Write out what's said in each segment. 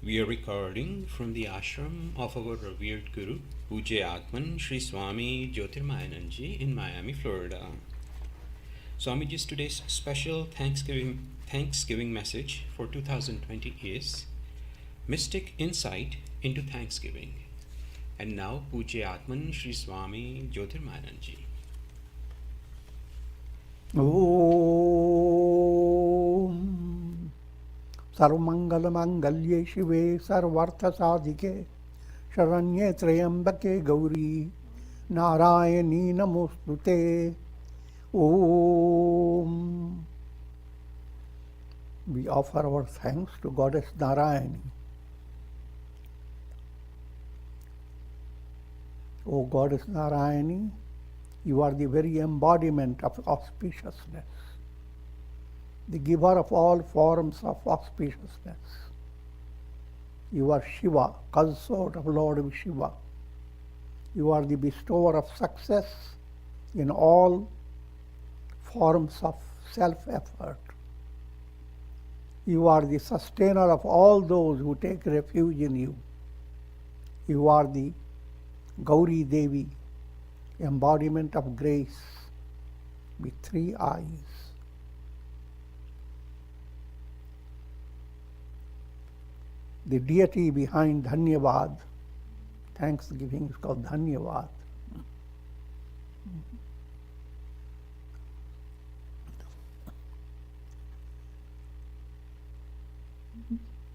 We are recording from the ashram of our revered Guru, Pujya Atman Sri Swami Jyotirmayananji in Miami, Florida. Swamiji's today's special Thanksgiving message for 2020 is Mystic Insight into Thanksgiving. And now Pujya Atman Sri Swami Jyotirmayananji. Om Sarvamangala Shive Sarvartha Sadhike Sharanye Trayambake Gauri Narayani Namostute. Om. We offer our thanks to Goddess Narayani. O Goddess Narayani, you are the very embodiment of auspiciousness, the giver of all forms of auspiciousness. You are Shiva, consort of Lord Shiva. You are the bestower of success in all forms of self-effort. You are the sustainer of all those who take refuge in you. You are the Gauri Devi, embodiment of grace with 3 eyes. The deity behind Dhanyavad, Thanksgiving is called Dhanyavad.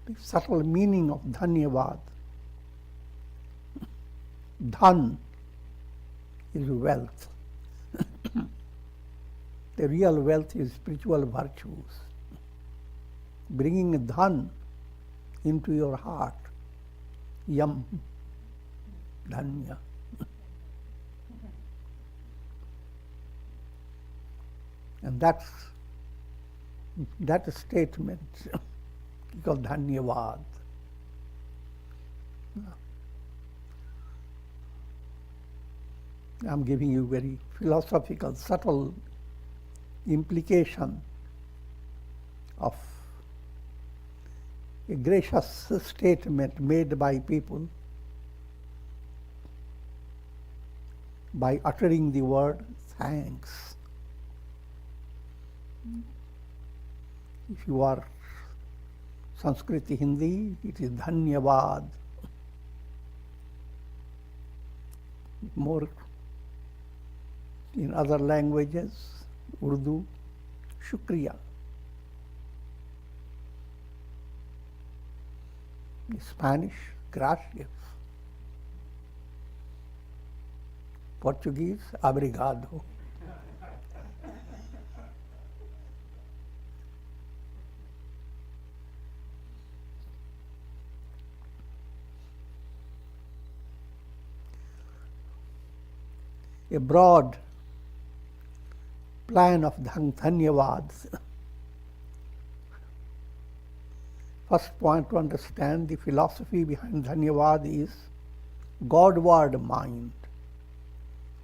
The subtle meaning of Dhanyavad. Dhan is wealth. The real wealth is spiritual virtues. Bringing dhan into your heart. Yam. Dhanya. And that statement is called Dhanyavad. I'm giving you very philosophical, subtle implication of a gracious statement made by people by uttering the word thanks. If you are Sanskrit, Hindi, it is Dhanyavad. More in other languages, Urdu, Shukriya. Spanish, gracias. Portuguese, obrigado. A broad plan of Dhanyavad. First point to understand the philosophy behind Dhanyavad is Godward mind.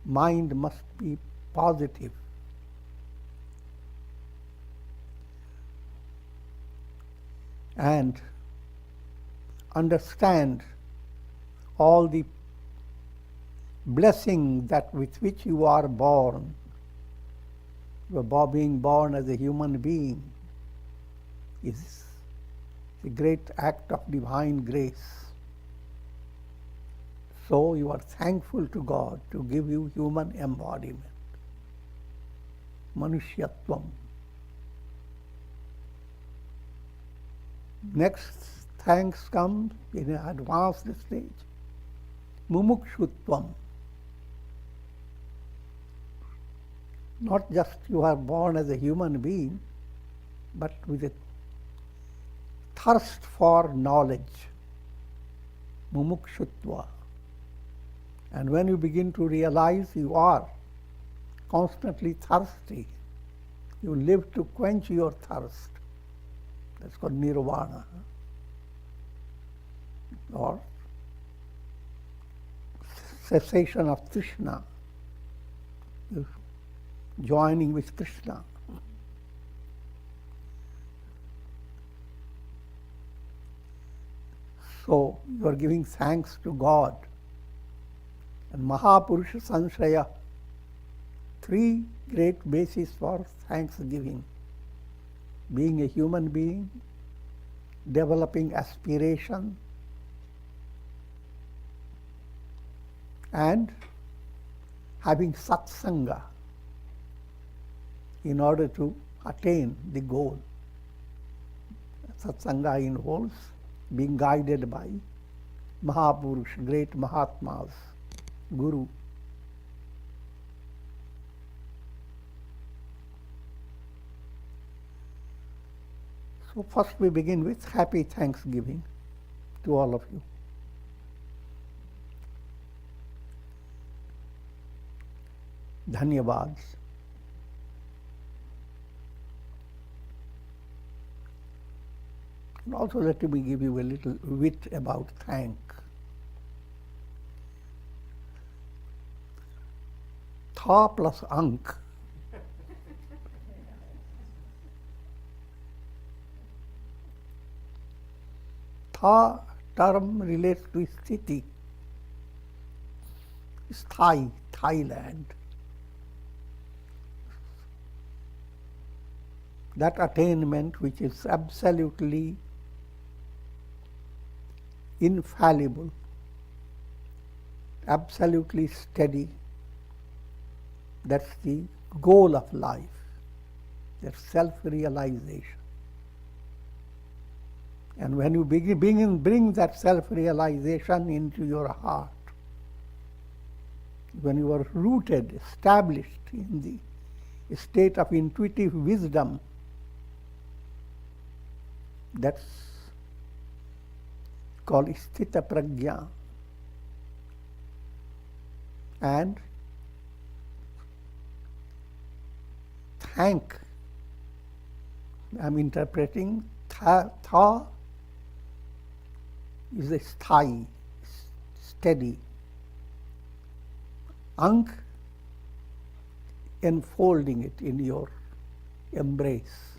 Mind must be positive. And understand all the blessing that with which you are born. You are being born as a human being is a great act of divine grace. So you are thankful to God to give you human embodiment. Manushyatvam. Next, thanks comes in an advanced stage. Mumukshutvam. Not just you are born as a human being, but with a thirst for knowledge. Mumukshutva. And when you begin to realize you are constantly thirsty, you live to quench your thirst. That's called nirvana. Or cessation of Trishna. Joining with Krishna. So you are giving thanks to God. And Mahapurusha Sanshaya, three great bases for thanksgiving: being a human being, developing aspiration, and having satsanga in order to attain the goal. Satsanga involves being guided by Mahapurush, great Mahatmas, Guru. So first we begin with happy Thanksgiving to all of you. Dhanyavads. And also let me give you a little wit about thank. Tha plus ank. Tha term relates to sthiti, sthai, Thailand. That attainment which is absolutely infallible, absolutely steady, that's the goal of life, that's self-realization. And when you bring that self-realization into your heart, when you are rooted, established in the state of intuitive wisdom, that's called sthita prajna. And thank, I'm interpreting tha is a sthai, steady. Ank, enfolding it in your embrace.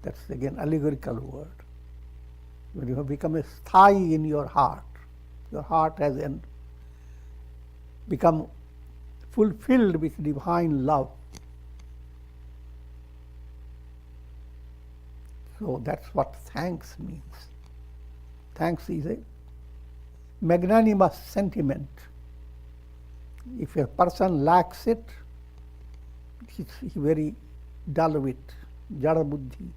That's again allegorical word. When you have become a sthai in your heart has become fulfilled with divine love. So that's what thanks means. Thanks is a magnanimous sentiment. If a person lacks it, he's very dull wit, jada buddhi.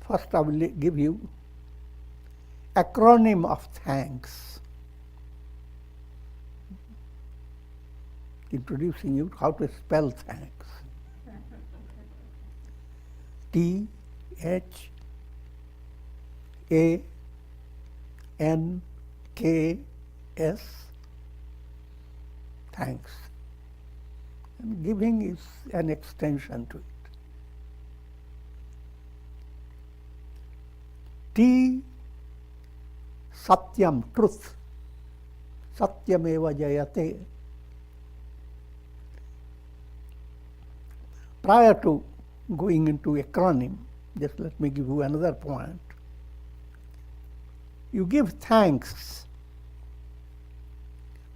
First I will give you acronym of thanks, introducing you how to spell thanks. THANKS, thanks. And giving is an extension to it. T, Satyam, truth. Satyameva jayate. Prior to going into acronym, just let me give you another point. You give thanks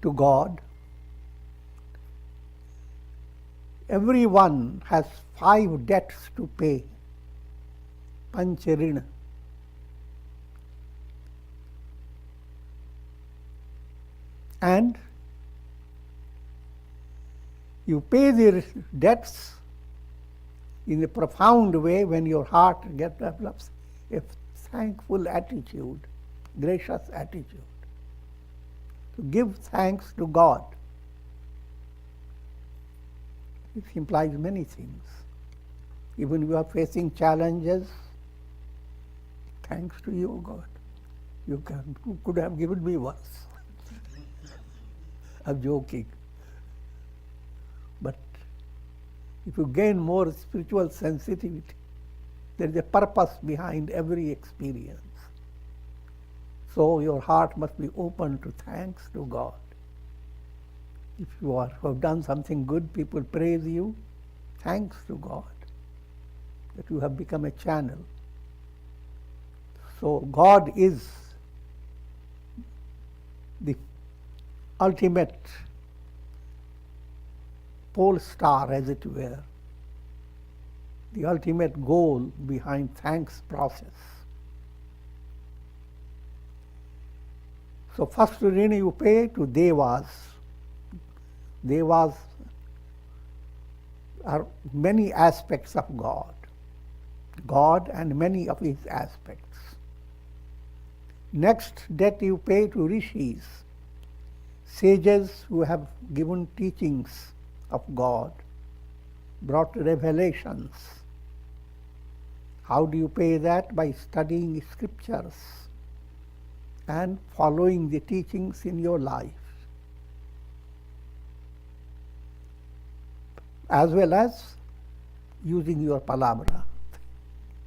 to God. Everyone has 5 debts to pay. Pancharina. And you pay the debts in a profound way when your heart develops a thankful attitude, gracious attitude. To give thanks to God. It implies many things. Even if you are facing challenges, thanks to you, God. You could have given me worse. I'm joking. But if you gain more spiritual sensitivity, there is a purpose behind every experience. So your heart must be open to thanks to God. If you have done something good, people praise you, thanks to God that you have become a channel. So God is the ultimate pole star, as it were, the ultimate goal behind thanks process. So first rin you pay to Devas. Devas are many aspects of God. God and many of his aspects. Next debt you pay to Rishis, sages who have given teachings of God, brought revelations. How do you pay that? By studying scriptures and following the teachings in your life, as well as using your palabra.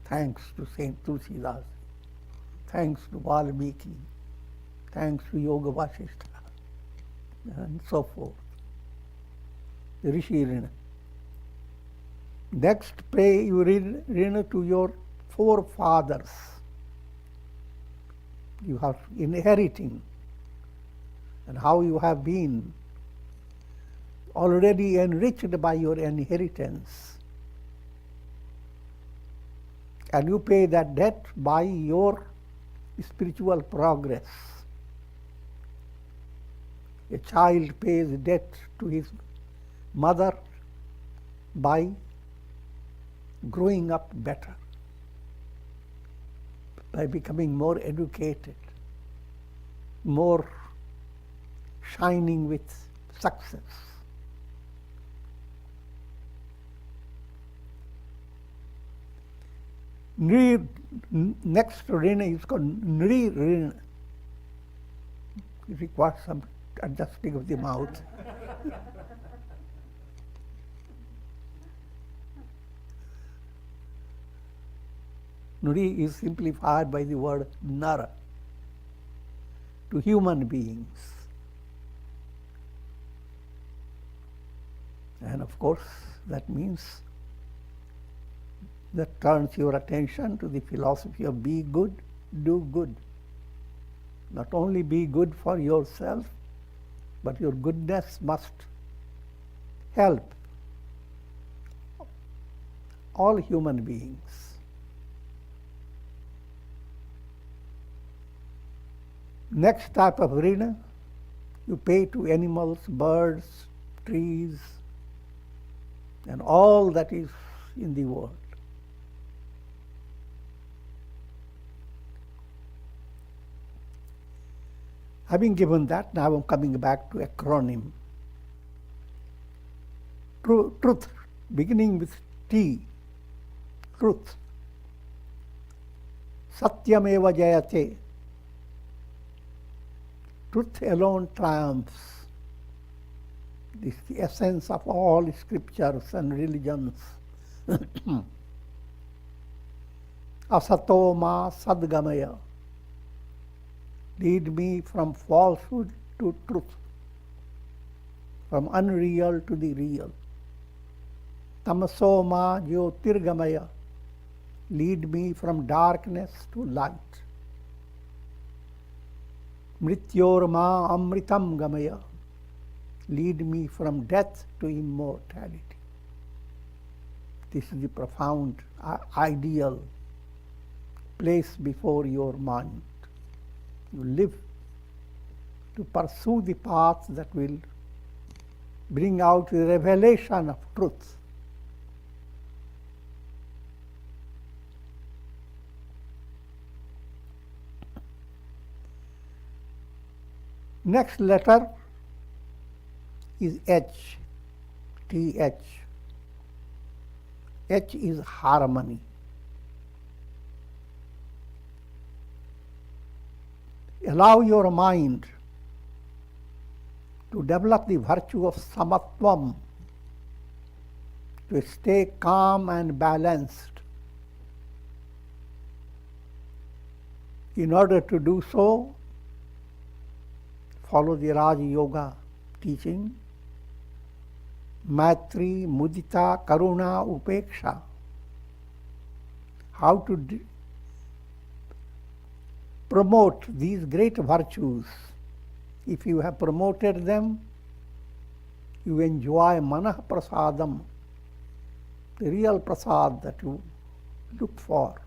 Thanks to Saint Tulsidas, thanks to Valmiki, thanks to Yoga Vasishtha, and so forth. The Rishi Rina. Next, pay you Rina to your forefathers. You are inheriting, and how you have been already enriched by your inheritance. And you pay that debt by your spiritual progress. A child pays debt to his mother by growing up better, by becoming more educated, more shining with success. Next rina is called Nri rina. It requires some adjusting of the mouth. Nri is simplified by the word nara, to human beings. And of course, that means that turns your attention to the philosophy of be good, do good. Not only be good for yourself, but your goodness must help all human beings. Next type of rina, you pay to animals, birds, trees, and all that is in the world. Having given that, now I'm coming back to acronym. Truth, beginning with T, truth. Satyameva jayate. Truth alone triumphs. This is the essence of all scriptures and religions. Asato ma sadgamaya. Lead me from falsehood to truth, from unreal to the real. Tamaso ma jyotirgamaya. Lead me from darkness to light. Mrityor ma amritam gamaya. Lead me from death to immortality. This is the profound, ideal place before your mind. You live to pursue the path that will bring out the revelation of truth. Next letter is H, TH. H is harmony. Allow your mind to develop the virtue of samatvam, to stay calm and balanced In order to do so, follow the Raj Yoga teaching, Maitri, Mudita, Karuna, Upeksha. How to promote these great virtues. If you have promoted them, you enjoy manah prasadam, the real prasad that you look for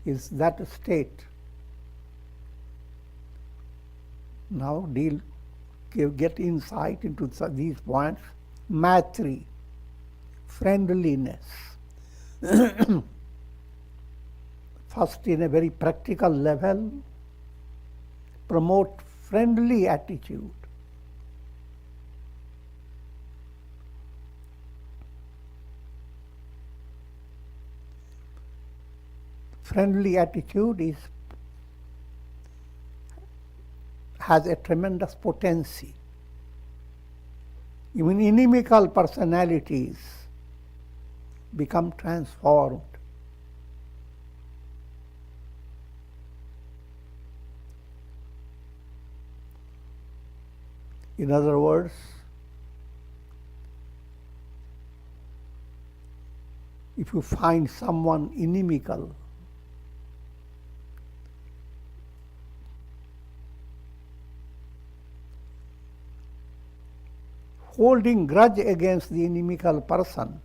is that state. Now get insight into these points. Maitri, friendliness. First, in a very practical level, promote friendly attitude. Friendly attitude has a tremendous potency. Even inimical personalities become transformed. In other words, if you find someone inimical, holding grudge against the inimical person,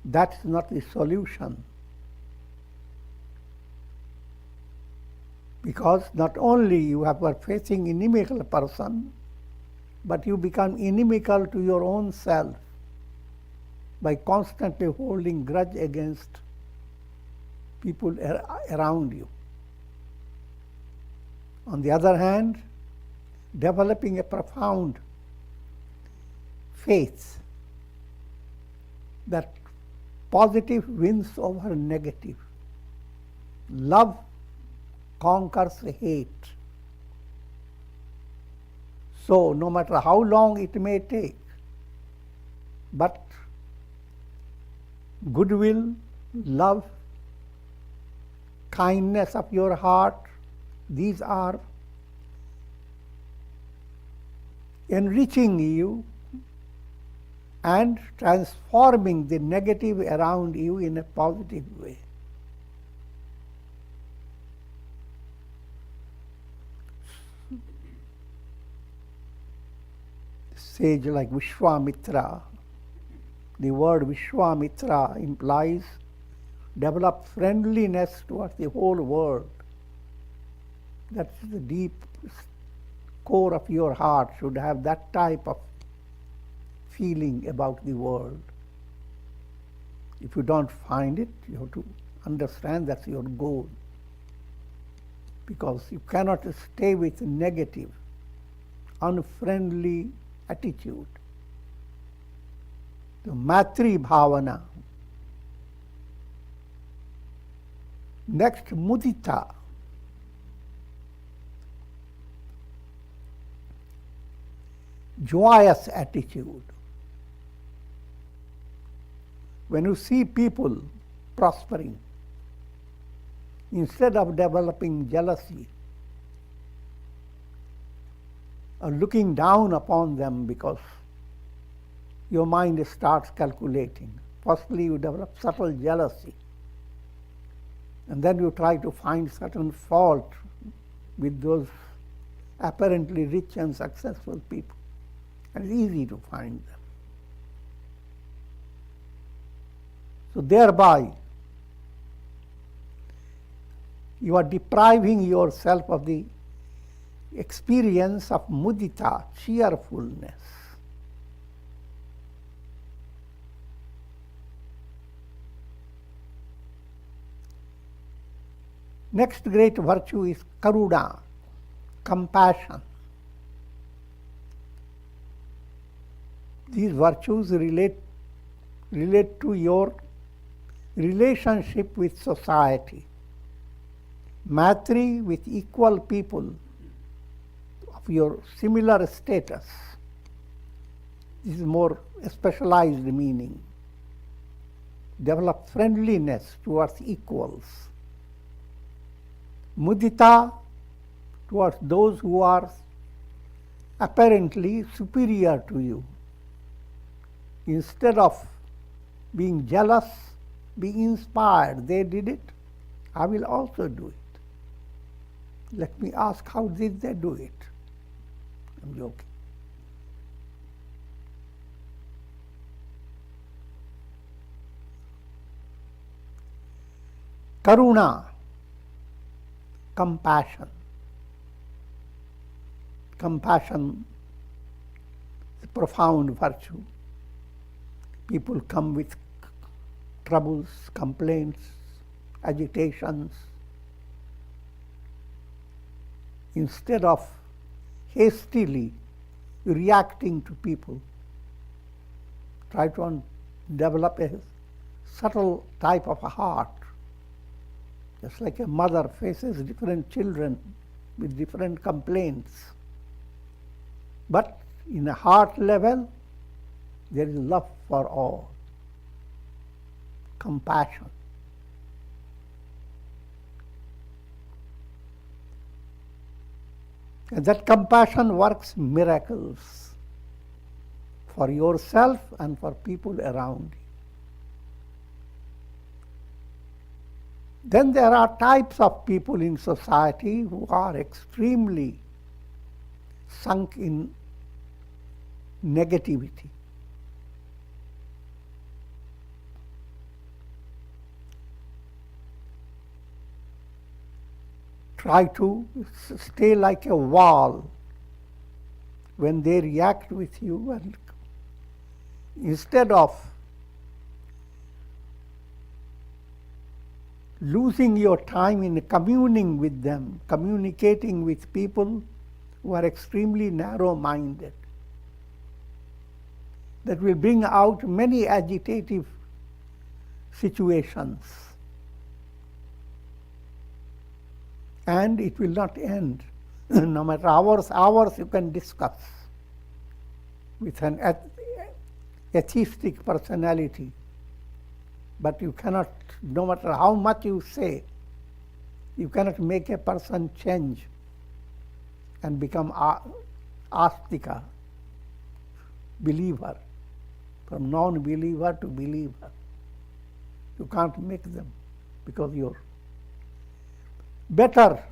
that's not the solution. Because not only you are facing inimical person, but you become inimical to your own self by constantly holding grudge against people around you. On the other hand, developing a profound faith that positive wins over negative. Love conquers hate. So, no matter how long it may take, but goodwill, love, kindness of your heart, these are enriching you and transforming the negative around you in a positive way. Sage like Vishwamitra, the word Vishwamitra implies develop friendliness towards the whole world. That's the deep core of your heart should have that type of feeling about the world. If you don't find it, you have to understand that's your goal. Because you cannot stay with negative, unfriendly attitude. The Matri Bhavana. Next, Mudita. Joyous attitude. When you see people prospering, instead of developing jealousy or looking down upon them because your mind starts calculating, firstly you develop subtle jealousy, and then you try to find certain fault with those apparently rich and successful people. And it's easy to find them. So thereby, you are depriving yourself of the experience of mudita, cheerfulness. Next great virtue is karuna, compassion. These virtues relate to your relationship with society. Maitri with equal people of your similar status. This is more specialized meaning. Develop friendliness towards equals. Mudita towards those who are apparently superior to you. Instead of being jealous, be inspired. They did it, I will also do it. Let me ask, how did they do it? I'm joking. Karuna, compassion. Compassion is a profound virtue. People come with troubles, complaints, agitations. Instead of hastily reacting to people, try to develop a subtle type of a heart. Just like a mother faces different children with different complaints. But in a heart level, there is love for all, compassion. And that compassion works miracles for yourself and for people around you. Then there are types of people in society who are extremely sunk in negativity. Try to stay like a wall when they react with you, and instead of losing your time in communing with them, communicating with people who are extremely narrow-minded, that will bring out many agitative situations. And it will not end. No matter hours you can discuss with an atheistic personality. But you cannot, no matter how much you say, you cannot make a person change and become astika, believer, from non-believer to believer. You can't make them, because you're better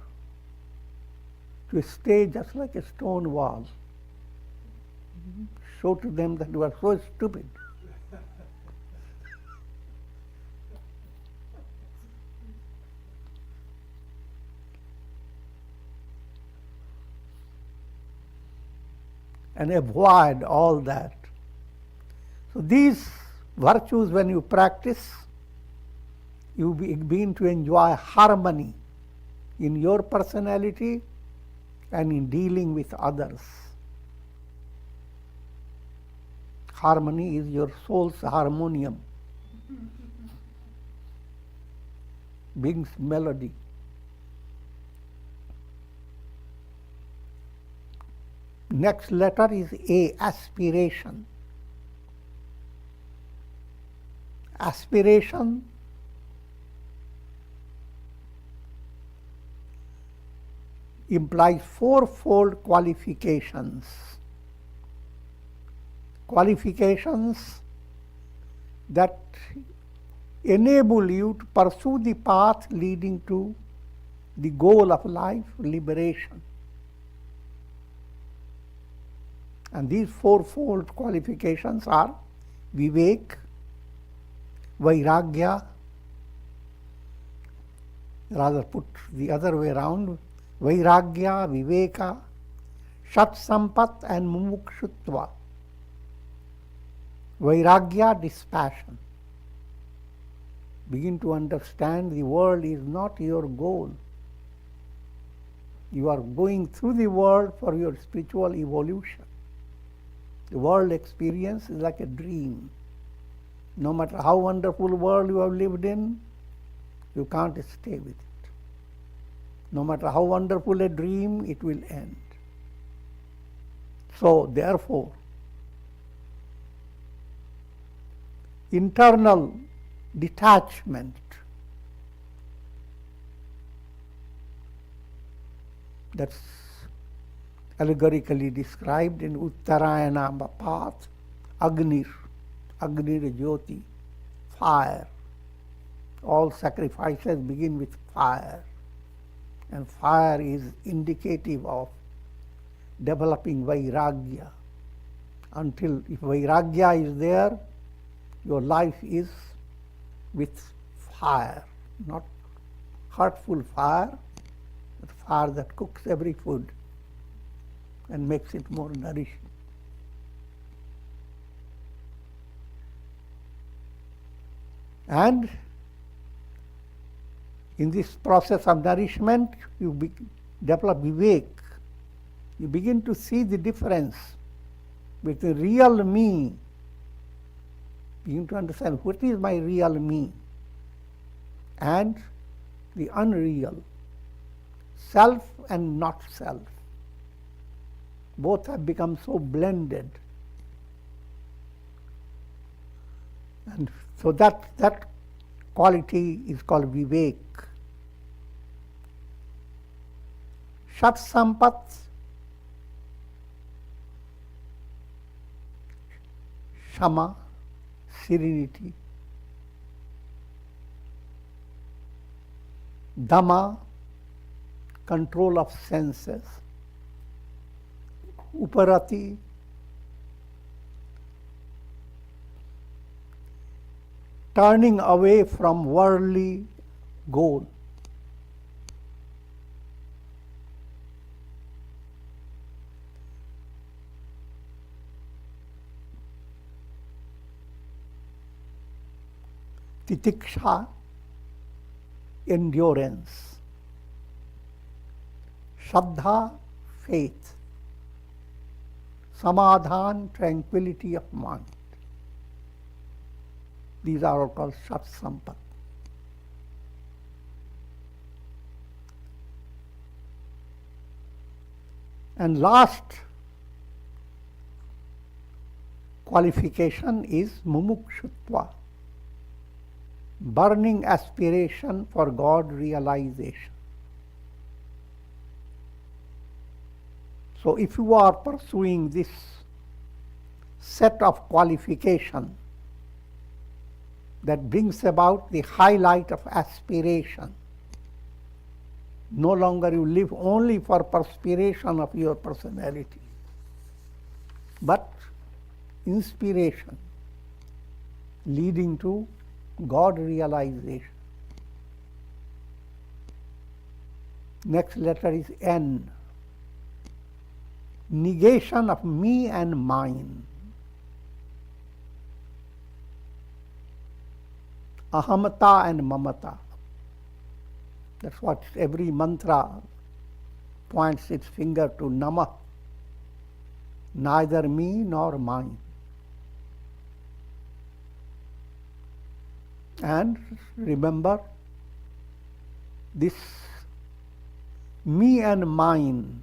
to stay just like a stone wall. Show to them that you are so stupid. And avoid all that. So these virtues, when you practice, you begin to enjoy harmony in your personality and in dealing with others. Harmony is your soul's harmonium, brings melody. Next letter is A, aspiration. Aspiration implies fourfold qualifications. Qualifications that enable you to pursue the path leading to the goal of life, liberation. And these fourfold qualifications are Vivek, Vairagya, rather put the other way around, Vairagya, Viveka, Shat Sampat and Mumukshutva. Vairagya, dispassion. Begin to understand the world is not your goal. You are going through the world for your spiritual evolution. The world experience is like a dream. No matter how wonderful world you have lived in, you can't stay with it. No matter how wonderful a dream, it will end. So, therefore, internal detachment That's allegorically described in Uttarayana path, Agnir, Agnir Jyoti, fire. All sacrifices begin with fire, and fire is indicative of developing Vairagya. Until if Vairagya is there, your life is with fire, not hurtful fire, but fire that cooks every food and makes it more nourishing. And in this process of nourishment, you develop vivek. You begin to see the difference between real me. Begin to understand what is my real me and the unreal, self and not self. Both have become so blended. And so that quality is called vivek. Shat sampat, shama, serenity. Dhamma, control of senses. Uparati, turning away from worldly goal. Titiksha, endurance. Shraddha, faith. Samadhan, tranquility of mind. These are all called Shat Sampat. And last qualification is mumukshutva, burning aspiration for God realization. So if you are pursuing this set of qualification that brings about the highlight of aspiration, no longer you live only for perspiration of your personality, but inspiration leading to God realization. Next letter is N. Negation of me and mine. Ahamata and mamata. That's what every mantra points its finger to. Namah. Neither me nor mine. And remember, this me and mine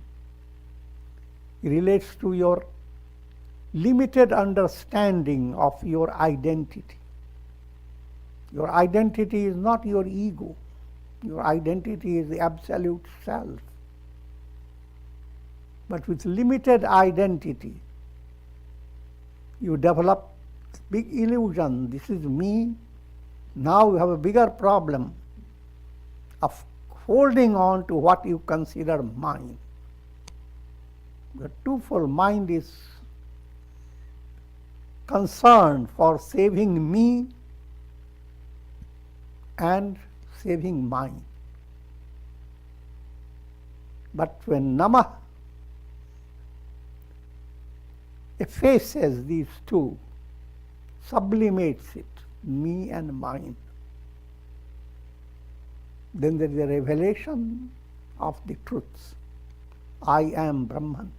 relates to your limited understanding of your identity. Your identity is not your ego. Your identity is the absolute self. But with limited identity, you develop big illusion. This is me. Now you have a bigger problem of holding on to what you consider mine. The twofold mind is concerned for saving me and saving mine. But when Namah effaces these two, sublimates it, me and mine, then there is a revelation of the truths. I am Brahman.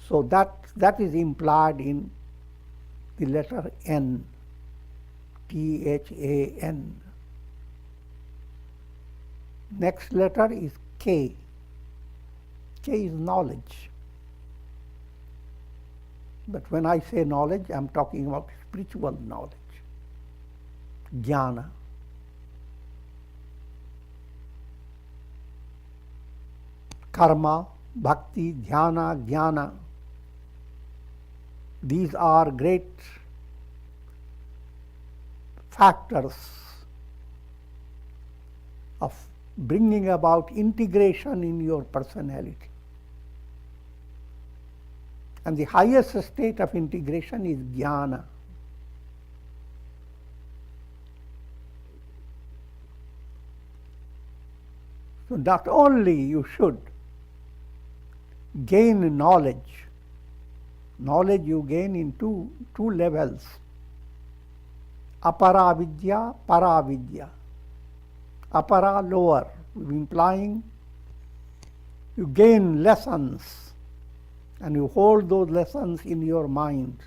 So that is implied in the letter N, T-H-A-N. Next letter is K. K is knowledge. But when I say knowledge, I am talking about spiritual knowledge, jnana. karma, bhakti, dhyana, jnana. These are great factors of bringing about integration in your personality. And the highest state of integration is jnana. So not only you should gain knowledge, knowledge you gain in two levels, apara vidya, para vidya. Apara lower, implying you gain lessons and you hold those lessons in your mind.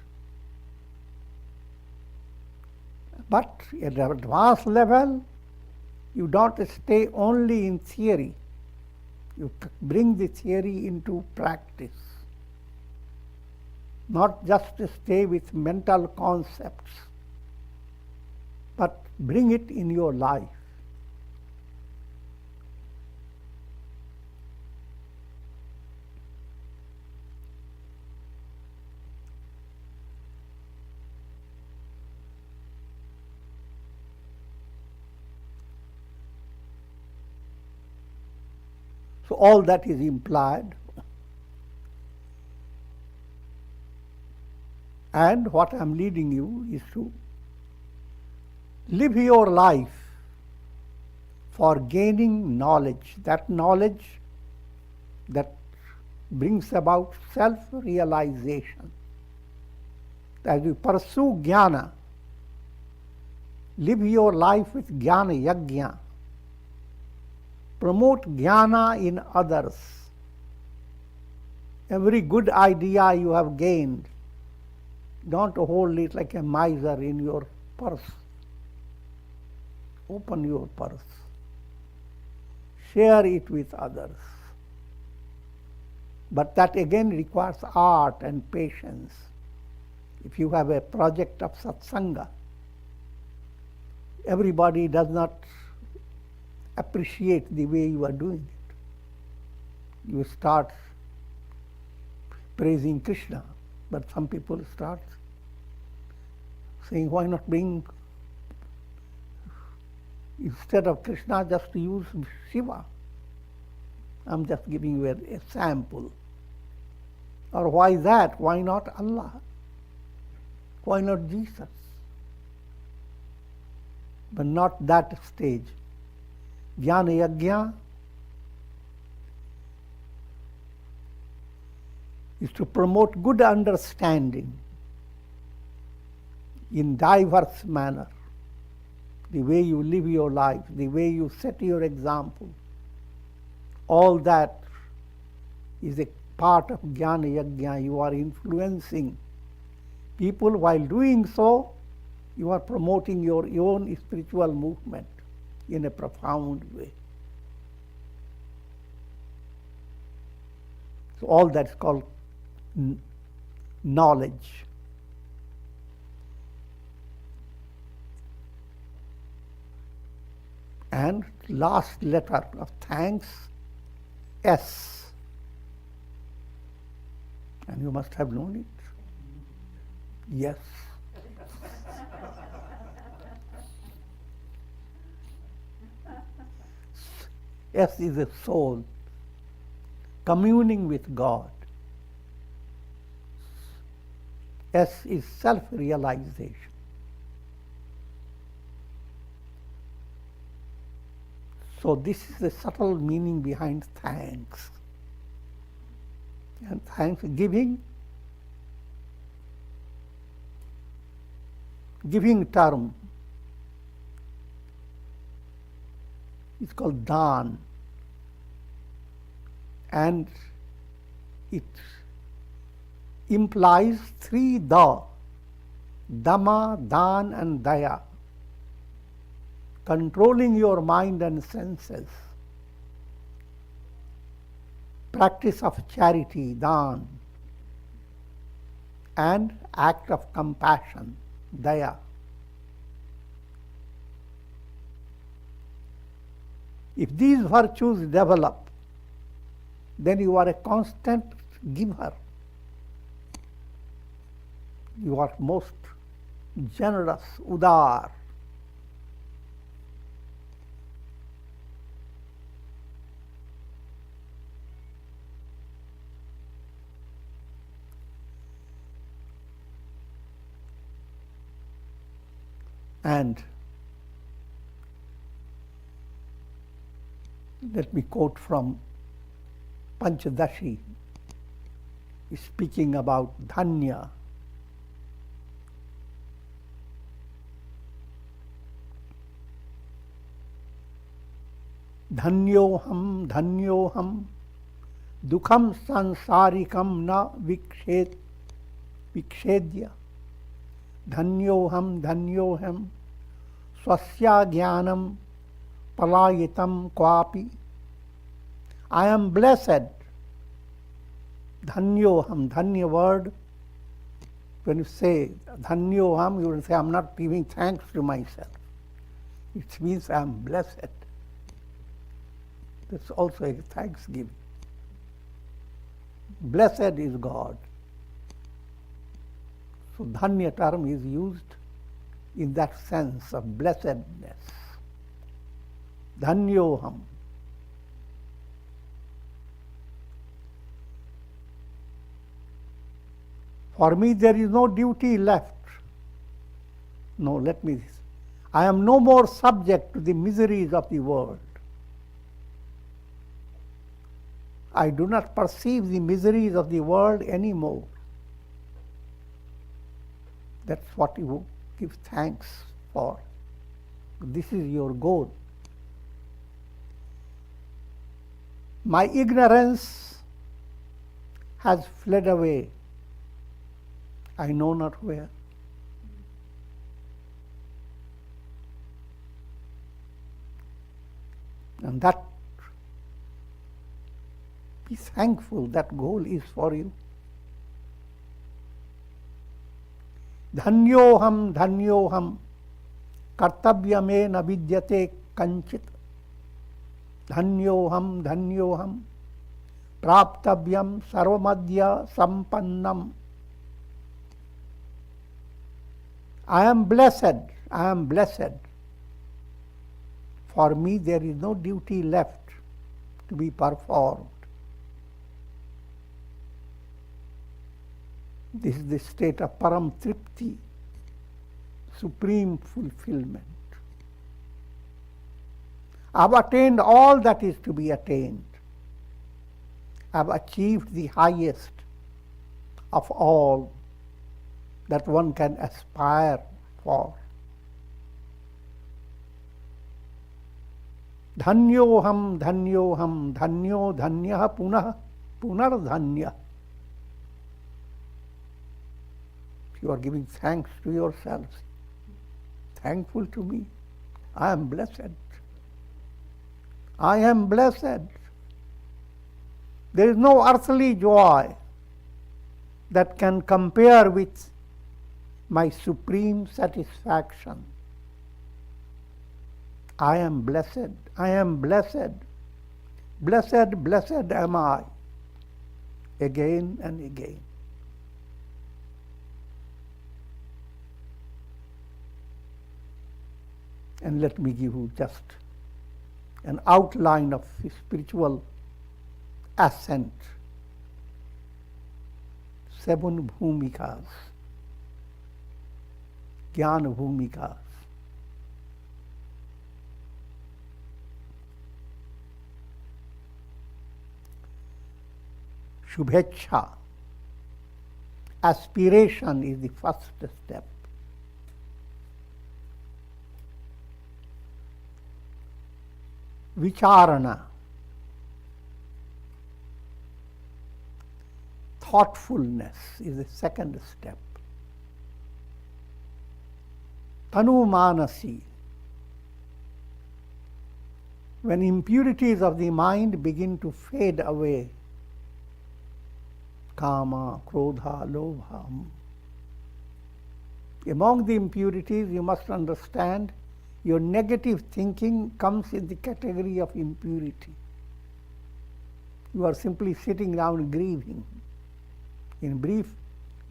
But at the advanced level, you don't stay only in theory. You bring the theory into practice. Not just stay with mental concepts, but bring it in your life. So all that is implied. And what I am leading you is to live your life for gaining knowledge, that knowledge that brings about self-realization. As you pursue jnana, live your life with jnana yajna. Promote jnana in others. Every good idea you have gained, don't hold it like a miser in your purse. Open your purse. Share it with others. But that again requires art and patience. If you have a project of satsanga, everybody does not appreciate the way you are doing it. You start praising Krishna, but some people start saying, why not bring, instead of Krishna, just use Shiva? I'm just giving you a sample. Or why that? Why not Allah? Why not Jesus? But not that stage. Jnana yajna is to promote good understanding in diverse manner. The way you live your life, the way you set your example, all that is a part of jnana yajna. You are influencing people. While doing so, you are promoting your own spiritual movement in a profound way. So all that's called knowledge. And last letter of thanks, S. And you must have known it. Yes. S is a soul communing with God. S is self-realization. So this is the subtle meaning behind thanks. And thanksgiving, giving term, it's called dan, and it implies three da, dama, dan and daya, controlling your mind and senses, practice of charity, dan, and act of compassion, daya. If these virtues develop, then you are a constant giver. You are most generous, udar. And let me quote from Panchadashi, speaking about dhanya. Dhanyoham, dhanyoham, dukham sansarikam na vikshedya. Dhanyoham, dhanyoham, swasya jnanam palayitam kwapi. I am blessed. Dhanyoham, dhanya word. When you say dhanyoham, you will say, I am not giving thanks to myself. It means I am blessed. That's also a thanksgiving. Blessed is God. So dhanya term is used in that sense of blessedness. Dhanyoham. For me there is no duty left. No, I am no more subject to the miseries of the world. I do not perceive the miseries of the world anymore. That's what you give thanks for. This is your goal. My ignorance has fled away. I know not where. And that, be thankful, that goal is for you. Dhanyoham, dhanyoham, kartavyame na vidyate kanchit. Dhanyoham, dhanyoham, praptavyam sarvamadya sampannam. I am blessed, I am blessed. For me there is no duty left to be performed. This is the state of param tripti, supreme fulfillment. I have attained all that is to be attained. I have achieved the highest of all that one can aspire for. Dhanyoham, dhanyoham, dhanyo dhanyah punah punardhanya. You are giving thanks to yourselves. Thankful to me. I am blessed. I am blessed. There is no earthly joy that can compare with my supreme satisfaction. I am blessed. I am blessed. Blessed, blessed am I. Again and again. And let me give you just an outline of spiritual ascent. 7 bhumikas, jnana bhumikas. Shubhecha, aspiration is the first step. Vicharana, thoughtfulness is the second step. Tanumanasi, when impurities of the mind begin to fade away, kama, krodha, lobha. Among the impurities, you must understand your negative thinking comes in the category of impurity. You are simply sitting down grieving. In brief,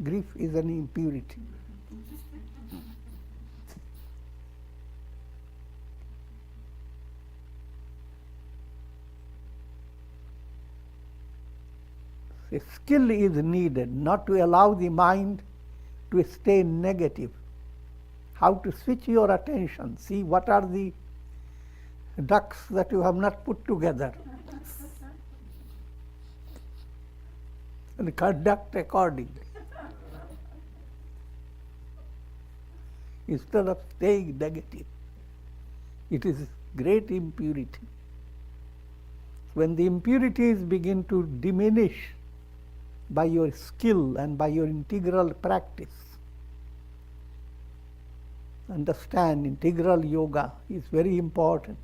grief is an impurity. A skill is needed not to allow the mind to stay negative. How to switch your attention, see what are the ducks that you have not put together, and conduct accordingly. Instead of staying negative, it is great impurity. When the impurities begin to diminish by your skill and by your integral practice, understand integral yoga is very important.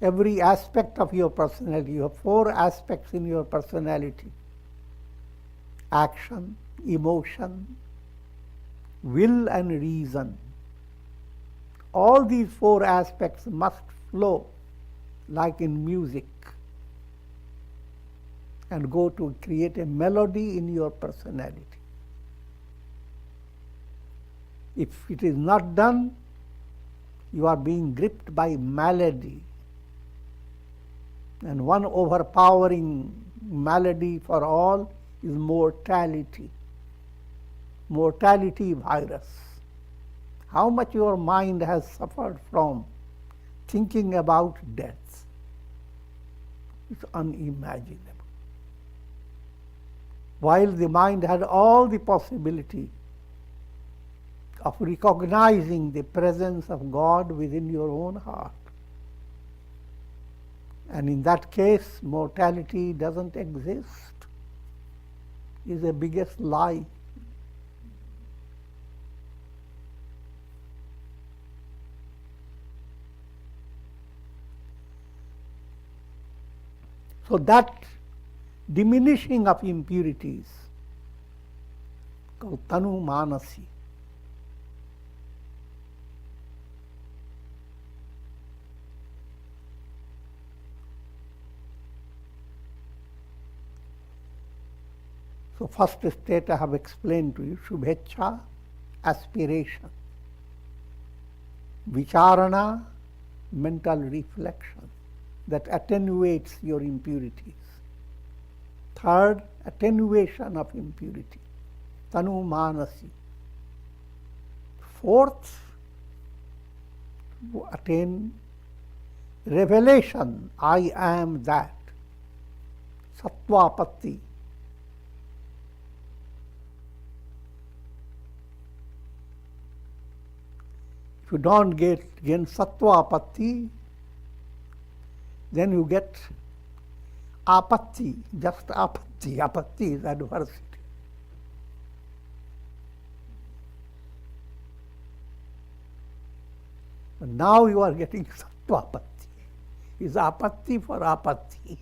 Every aspect of your personality, you have 4 aspects in your personality: action, emotion, will and reason. All these 4 aspects must flow like in music and go to create a melody in your personality. If it is not done, you are being gripped by malady. And one overpowering malady for all is mortality. Mortality virus. How much your mind has suffered from thinking about death. It's unimaginable. While the mind had all the possibility of recognizing the presence of God within your own heart. And in that case, mortality doesn't exist, is the biggest lie. So that diminishing of impurities, called tanu manasi, so first state I have explained to you, shubhecha, aspiration, vicharana, mental reflection that attenuates your impurities. Third, attenuation of impurity, tanu manasi. Fourth, to attain revelation, I am that, sattvapatti. If you don't gain sattvapatti, then you get apatti, just apatti. Apatti is adversity. But now you are getting sattvapatti. Is apatti for apatti.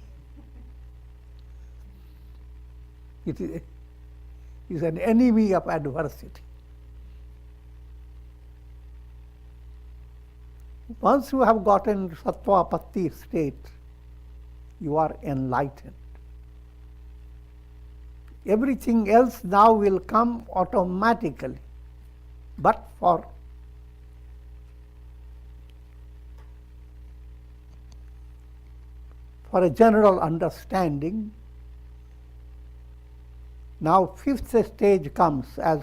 It is an enemy of adversity. Once you have gotten sattvapatti state, you are enlightened. Everything else now will come automatically, but for a general understanding. Now fifth stage comes as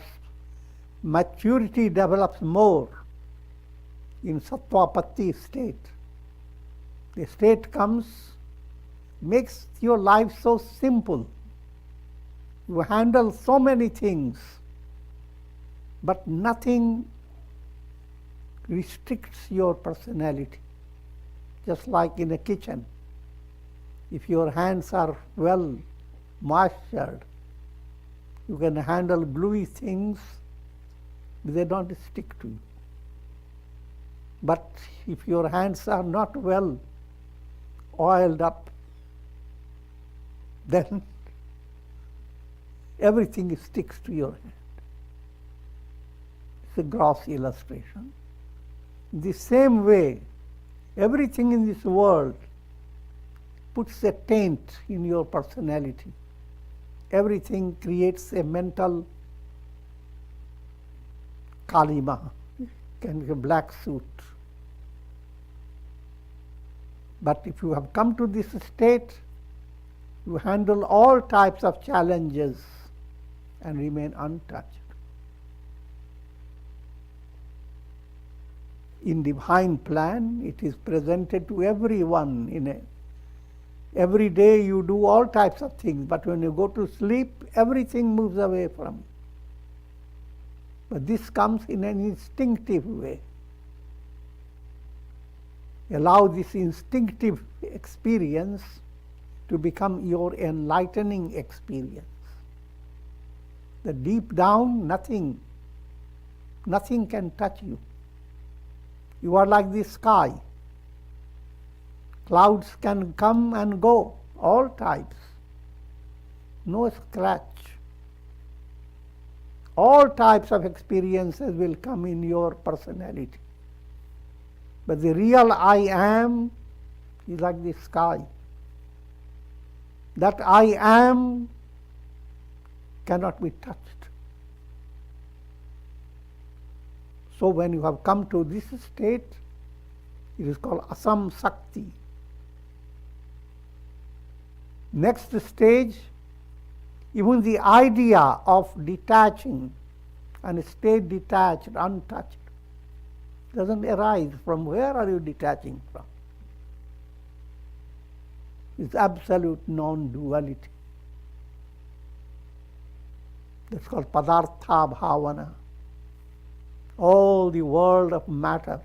maturity develops more in sattvapatti state. The state comes, makes your life so simple. You handle so many things, but nothing restricts your personality. Just like in a kitchen, if your hands are well moistured, you can handle gluey things, they don't stick to you. But if your hands are not well oiled up, then everything sticks to your hand. It's a gross illustration. In the same way, everything in this world puts a taint in your personality. Everything creates a mental kalima, can be a black suit. But if you have come to this state, you handle all types of challenges and remain untouched. In divine plan, it is presented to everyone. Every day you do all types of things, but when you go to sleep, everything moves away from you. But this comes in an instinctive way. Allow this instinctive experience to become your enlightening experience. That deep down, nothing can touch you. You are like the sky. Clouds can come and go, all types. No scratch. All types of experiences will come in your personality. But the real I am is like the sky. That I am cannot be touched. So when you have come to this state, it is called Asam Sakti. Next stage, even the idea of detaching and stay detached, untouched, doesn't arise. From where are you detaching from? It's absolute non-duality. That's called Padartha Bhavana. All the world of matter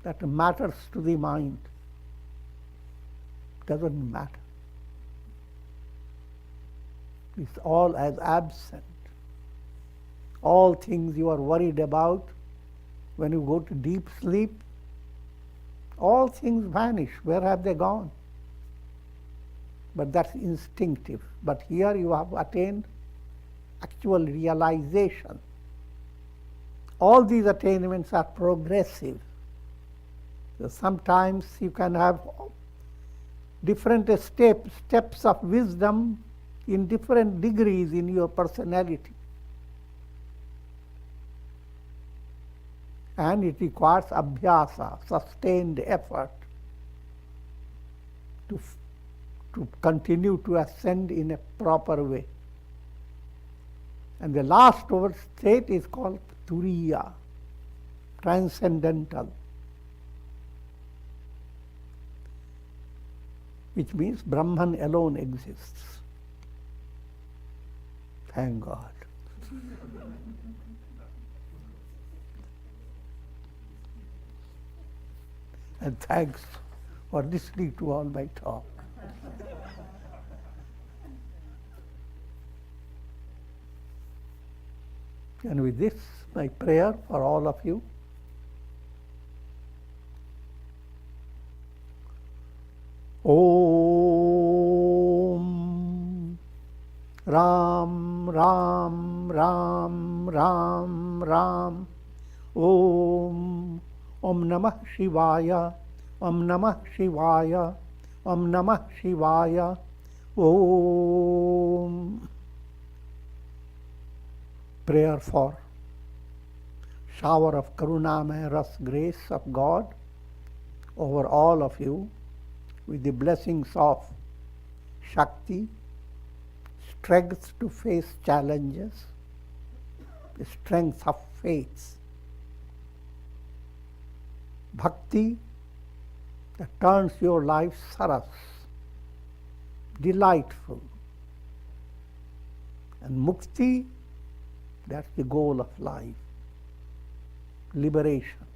that matters to the mind doesn't matter. It's all as absent. All things you are worried about, when you go to deep sleep, all things vanish. Where have they gone? But that's instinctive. But here you have attained actual realization. All these attainments are progressive. So sometimes you can have different steps of wisdom in different degrees in your personality. And it requires abhyasa, sustained effort, to continue to ascend in a proper way. And the last state is called Turiya, transcendental, which means Brahman alone exists. Thank God. And thanks for listening to all my talk. And with this, my prayer for all of you. Om Ram Ram Ram Ram Ram Om Om Namah Shivaya Om Namah Shivaya Om Namah Shivaya Om. Prayer for shower of Karunamaya Ras grace of God over all of you, with the blessings of Shakti, strength to face challenges, the strength of faith, Bhakti that turns your life saras, delightful, and Mukti, that's the goal of life, liberation.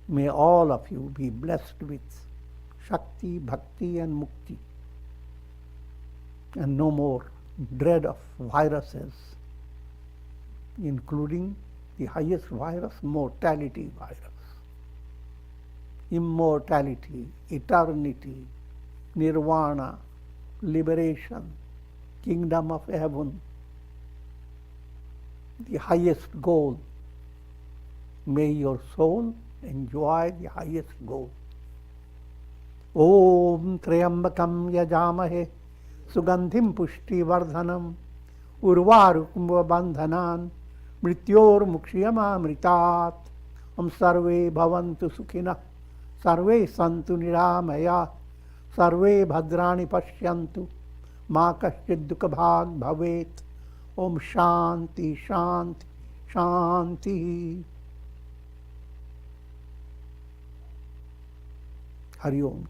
May all of you be blessed with Shakti, Bhakti and Mukti, and no more dread of viruses, including the highest virus, mortality virus. Immortality, eternity, nirvana, liberation, kingdom of heaven, the highest goal. May your soul enjoy the highest goal. ॐ त्र्यम्बकं यजामहे सुगन्धिं पुष्टिवर्धनम् उर्वारुकबन्धनान् मृत्योर्मुक्ष्यमामृतात्। हम सर्वे भवन्तु सुखिनः सर्वे सन्तु निरामयाः सर्वे भद्राणि पश्यन्तु मा कश्चित् दुःखभाग् भवेत्। ओम शांति शांति शांति। हरि ओम।